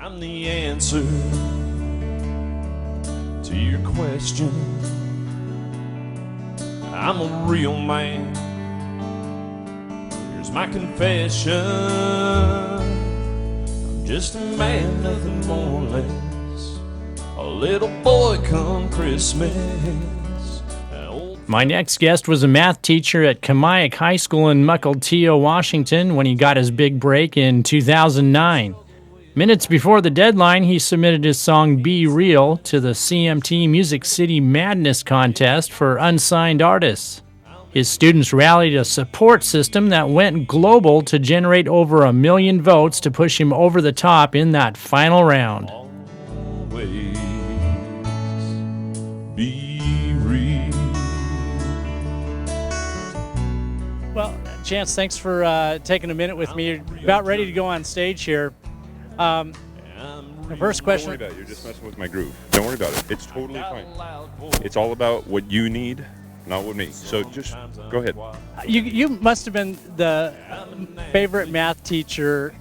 I'm the answer to your question. I'm a real man. Here's my confession. I'm just a man, nothing more or less. A little boy come Christmas. My next guest was a math teacher at Kamiak High School in Mukilteo, Washington, when he got his big break in 2009. Minutes before the deadline, he submitted his song Be Real to the CMT Music City Madness contest for unsigned artists. His students rallied a support system that went global to generate over 1 million votes to push him over the top in that final round. Always be real. Well, Chance, thanks for taking a minute with me. You're about ready to go on stage here. The first question. Don't worry about it. You're just messing with my groove. Don't worry about it. It's totally fine. It's all about what you need, not what me. So just go ahead. You must have been the favorite math teacher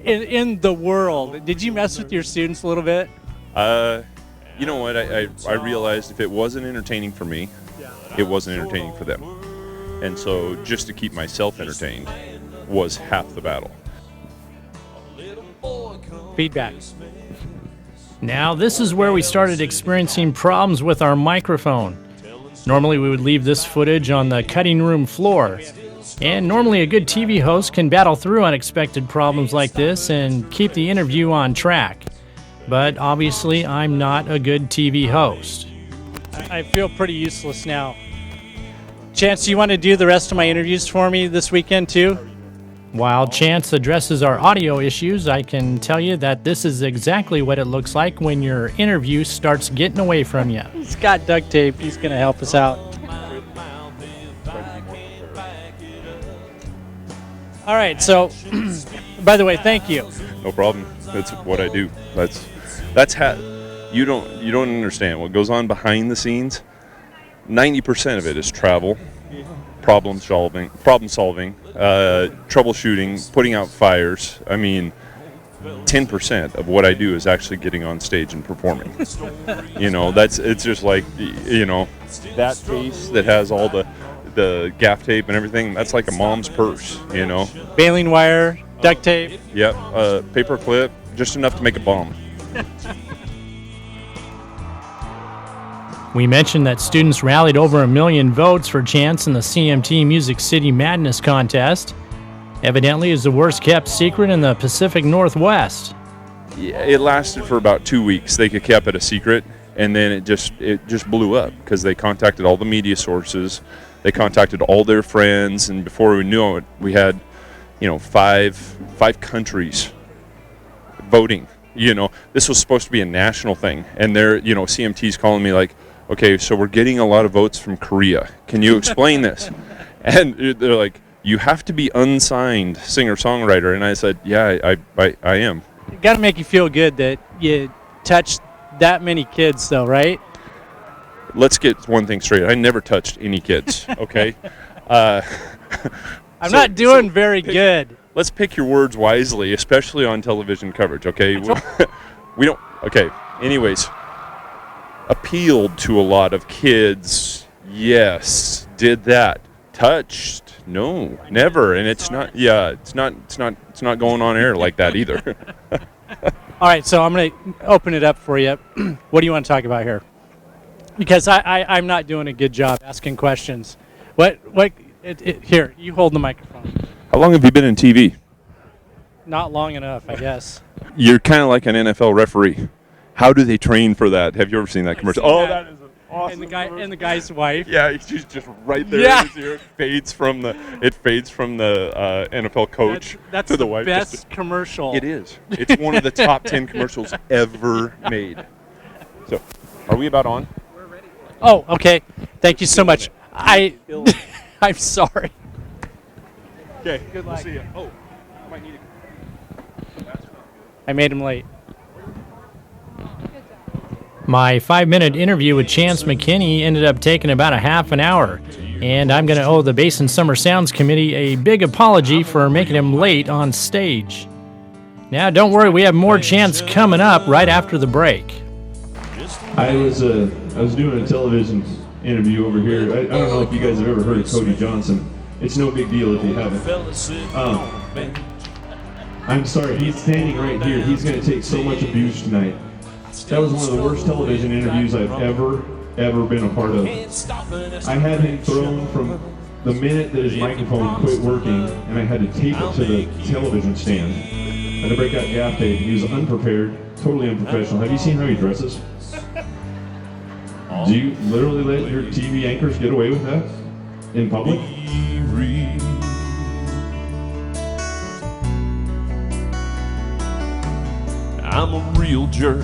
in the world. Did you mess with your students a little bit? You know what? I realized if it wasn't entertaining for me, it wasn't entertaining for them. And so just to keep myself entertained was half the battle. Feedback. Now, this is where we started experiencing problems with our microphone. Normally, we would leave this footage on the cutting room floor. And normally, a good TV host can battle through unexpected problems like this and keep the interview on track. But obviously, I'm not a good TV host. I feel pretty useless now. Chance, do you want to do the rest of my interviews for me this weekend, too? While Chance addresses our audio issues, I can tell you that this is exactly what it looks like when your interview starts getting away from you. He's got duct tape. He's going to help us out. All right, so, by the way, thank you. No problem. That's what I do. That's how you don't understand what goes on behind the scenes. 90% of it is travel, problem solving, troubleshooting, putting out fires. I mean, 10% of what I do is actually getting on stage and performing. It's just like, that case that has all the gaff tape and everything, that's like a mom's purse, Baling wire, duct tape. Yep, paper clip, just enough to make a bomb. We mentioned that students rallied over 1 million votes for Chance in the CMT Music City Madness contest. Evidently, is the worst-kept secret in the Pacific Northwest. Yeah, it lasted for about 2 weeks. They kept it a secret, and then it just blew up because they contacted all the media sources. They contacted all their friends, and before we knew it, we had, five countries voting. This was supposed to be a national thing, and they're, CMT's calling me like, okay, so we're getting a lot of votes from Korea. Can you explain this? And they're like, you have to be unsigned singer-songwriter. And I said, yeah, I am. It got to make you feel good that you touched that many kids, though, right? Let's get one thing straight. I never touched any kids, okay? I'm not doing very good. Let's pick your words wisely, especially on television coverage, okay? We don't, okay, anyways. Appealed to a lot of kids, yes. Did that. Touched, no, never. And it's not going on air like that either. All right, so I'm going to open it up for you. What do you want to talk about here? Because I'm not doing a good job asking questions. Here, you hold the microphone. How long have you been in TV? Not long enough, I guess. You're kind of like an NFL referee. How do they train for that? Have you ever seen that commercial? That is an awesome commercial. And the guy's wife. Yeah, she's just right there. Yeah. In his ear. It fades from the NFL coach that's to the wife. That's the best commercial. It is. It's one of the top 10 commercials ever made. So, are we about on? We're ready. Oh, okay. Thank you so much. I'm sorry. Okay. Good luck. We'll see you. Oh, I might need it. I made him late. My 5-minute interview with Chance McKinney ended up taking about a half an hour, and I'm going to owe the Basin Summer Sounds Committee a big apology for making him late on stage. Now, don't worry, we have more chants coming up right after the break. I was doing a television interview over here. I don't know if you guys have ever heard of Cody Johnson. It's no big deal if you haven't. I'm sorry, he's standing right here. He's going to take so much abuse tonight. That was one of the worst television interviews I've ever been a part of. I had him thrown from the minute that his microphone quit working, and I had to tape it to the television stand. I had to break out gaff tape. He was unprepared, totally unprofessional. Have you seen how he dresses? Do you literally let your TV anchors get away with that in public? I'm a real jerk.